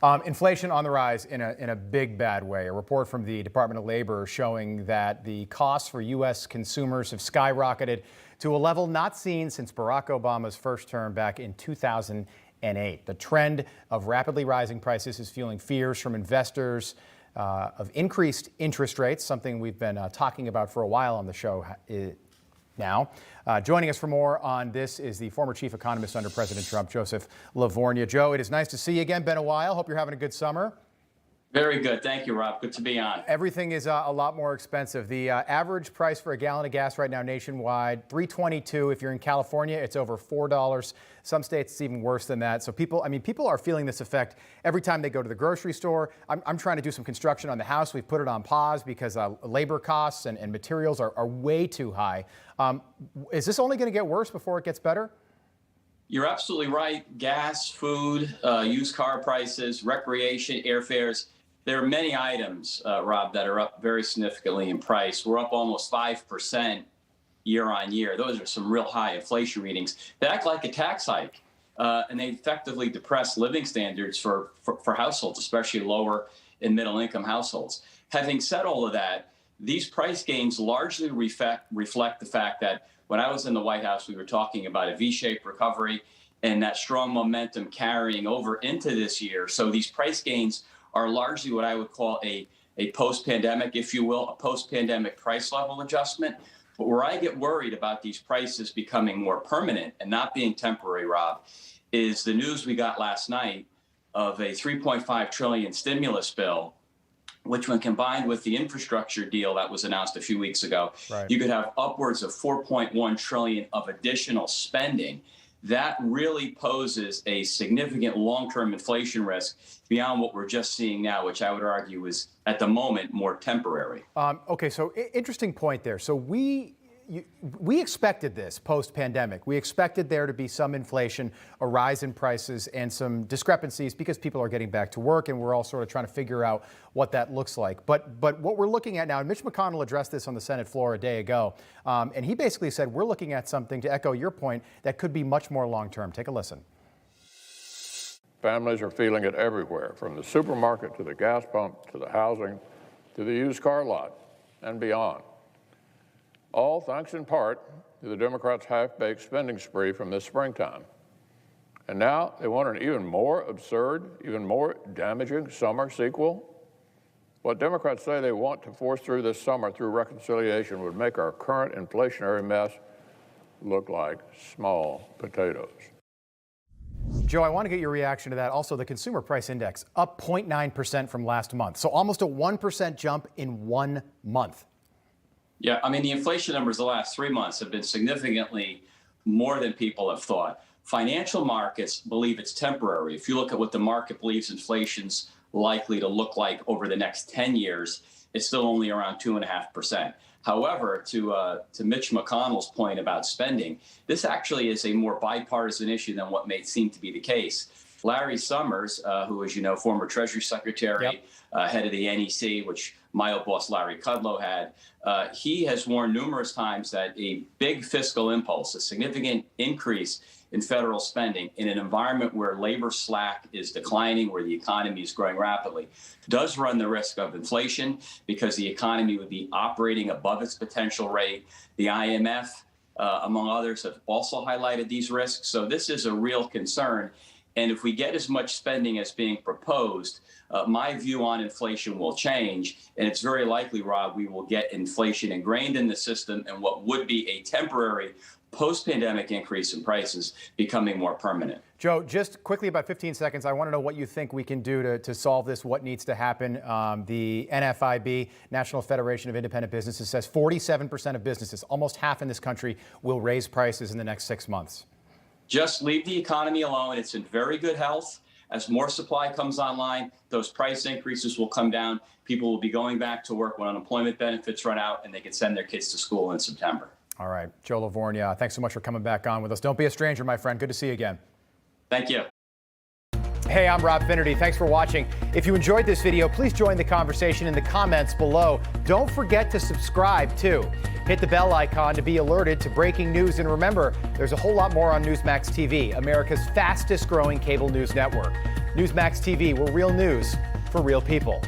Inflation on the rise in a big bad way. A report from the Department of Labor showing that the costs for U.S. consumers have skyrocketed to a level not seen since Barack Obama's first term back in 2008. The trend of rapidly rising prices is fueling fears from investors of increased interest rates, something we've been talking about for a while on the show now. Joining us for more on this is the former chief economist under President Trump, Joseph Lavorgna. Joe, it is nice to see you again. Been a while. Hope you're having a good summer. Very good. Thank you, Rob. Good to be on. Everything is a lot more expensive. The average price for a gallon of gas right now nationwide, $3.22. If you're in California, it's over $4. Some states it's even worse than that. So people are feeling this effect every time they go to the grocery store. I'm trying to do some construction on the house. We've put it on pause because labor costs and materials are way too high. Is this only going to get worse before it gets better? You're absolutely right. Gas, food, used car prices, recreation, airfares. There are many items, Rob, that are up very significantly in price. We're up almost 5% year on year. Those are some real high inflation readings. They act like a tax hike, and they effectively depress living standards for households, especially lower and middle income households. Having said all of that, these price gains largely reflect the fact that when I was in the White House, we were talking about a V-shaped recovery and that strong momentum carrying over into this year. So these price gains are largely what I would call a post-pandemic, if you will, a post-pandemic price level adjustment. But where I get worried about these prices becoming more permanent and not being temporary, Rob, is the news we got last night of a $3.5 trillion stimulus bill, which when combined with the infrastructure deal that was announced a few weeks ago, right, you could have upwards of $4.1 trillion of additional spending. That really poses a significant long-term inflation risk beyond what we're just seeing now, which I would argue is, at the moment, more temporary. Okay, so interesting point there. So we expected this post-pandemic. We expected there to be some inflation, a rise in prices, and some discrepancies because people are getting back to work, and we're all sort of trying to figure out what that looks like. But what we're looking at now, and Mitch McConnell addressed this on the Senate floor a day ago, and he basically said we're looking at something, to echo your point, that could be much more long-term. Take a listen. Families are feeling it everywhere, from the supermarket to the gas pump to the housing to the used car lot and beyond. All thanks in part to the Democrats' half-baked spending spree from this springtime. And now they want an even more absurd, even more damaging summer sequel? What Democrats say they want to force through this summer through reconciliation would make our current inflationary mess look like small potatoes. Joe, I want to get your reaction to that. Also, the consumer price index up 0.9% from last month. So almost a 1% jump in 1 month. Yeah, I mean, the inflation numbers the last 3 months have been significantly more than people have thought. Financial markets believe it's temporary. If you look at what the market believes inflation's likely to look like over the next 10 years, it's still only around 2.5%. However, to Mitch McConnell's point about spending, this actually is a more bipartisan issue than what may seem to be the case. Larry Summers, who, as you know, former Treasury Secretary, head of the NEC, which my old boss Larry Kudlow had, he has warned numerous times that a big fiscal impulse, a significant increase in federal spending in an environment where labor slack is declining, where the economy is growing rapidly, does run the risk of inflation because the economy would be operating above its potential rate. The IMF, among others, have also highlighted these risks. So this is a real concern. And if we get as much spending as being proposed, my view on inflation will change. And it's very likely, Rob, we will get inflation ingrained in the system and what would be a temporary post-pandemic increase in prices becoming more permanent. Joe, just quickly, about 15 seconds, I want to know what you think we can do to solve this, what needs to happen. The NFIB, National Federation of Independent Businesses, says 47% of businesses, almost half in this country, will raise prices in the next 6 months. Just leave the economy alone. It's in very good health. As more supply comes online, those price increases will come down. People will be going back to work when unemployment benefits run out and they can send their kids to school in September. All right. Joe Lavorgna, thanks so much for coming back on with us. Don't be a stranger, my friend. Good to see you again. Thank you. Hey, I'm Rob Finnerty. Thanks for watching. If you enjoyed this video, please join the conversation in the comments below. Don't forget to subscribe, too. Hit the bell icon to be alerted to breaking news. And remember, there's a whole lot more on Newsmax TV, America's fastest growing cable news network. Newsmax TV, we're real news for real people.